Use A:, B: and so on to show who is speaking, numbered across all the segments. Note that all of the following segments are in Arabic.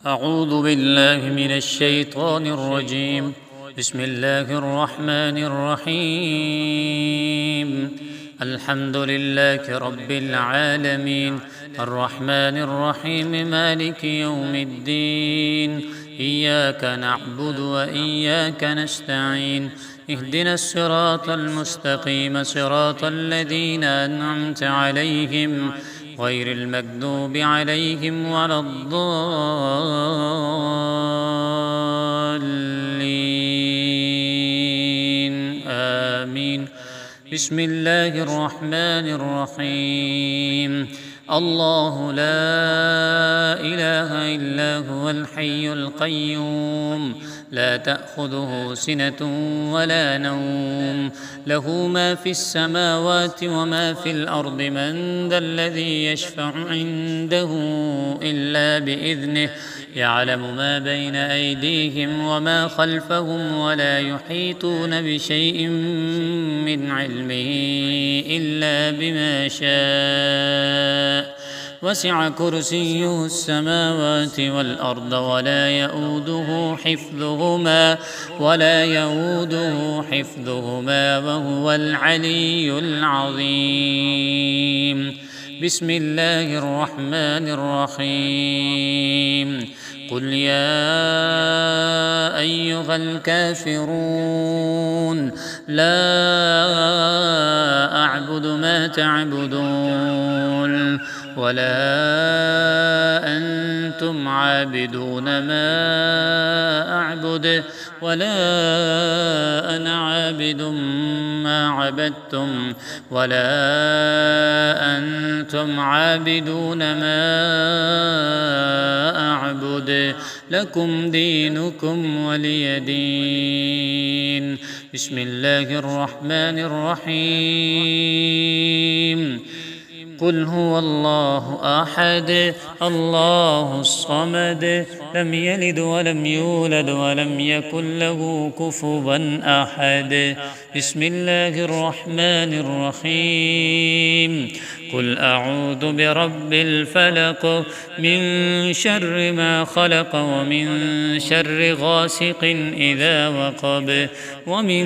A: أعوذ بالله من الشيطان الرجيم. بسم الله الرحمن الرحيم. الحمد لله رب العالمين، الرحمن الرحيم، مالك يوم الدين. إياك نعبد وإياك نستعين. اهدنا الصراط المستقيم، صراط الذين أنعمت عليهم غير المغضوب عليهم ولا الضالين، آمين. بسم الله الرحمن الرحيم. الله لا إله إلا هو الحي القيوم، لا تأخذه سنة ولا نوم، له ما في السماوات وما في الأرض. من ذا الذي يشفع عنده إلا بإذنه؟ يعلم ما بين أيديهم وما خلفهم، ولا يحيطون بشيء من علمه إلا بما شاء. وسع كرسيه السماوات والأرض ولا يؤوده حفظهما وهو العلي العظيم. بسم الله الرحمن الرحيم. قل يا أيها الكافرون لا أعبد ما تعبدون، ولا أنتم عابدون ما أعبد، ولا أنا عابد ما عبدتم، ولا أنتم عابدون ما أعبد. لكم دينكم ولي دين. بسم الله الرحمن الرحيم. قل هو الله أحد، الله الصمد، لم يلد ولم يولد ولم يكن له كفوا أحد. بسم الله الرحمن الرحيم. قل أعوذ برب الفلق، من شر ما خلق، ومن شر غاسق إذا وقب، ومن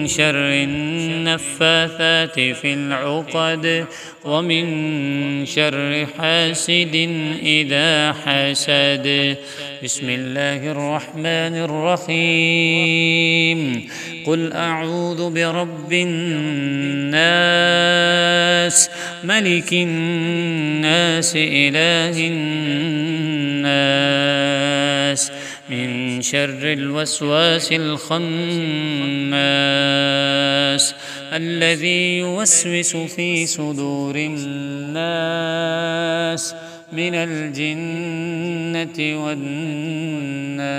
A: شر النفاثات في العقد، ومن شر حاسد إذا حسد. بسم الله الرحمن الرحيم. قل أعوذ برب الناس، ملك الناس، إله الناس، من شر الوسواس الخناس، الذي يوسوس في صدور الناس من الجنة والناس.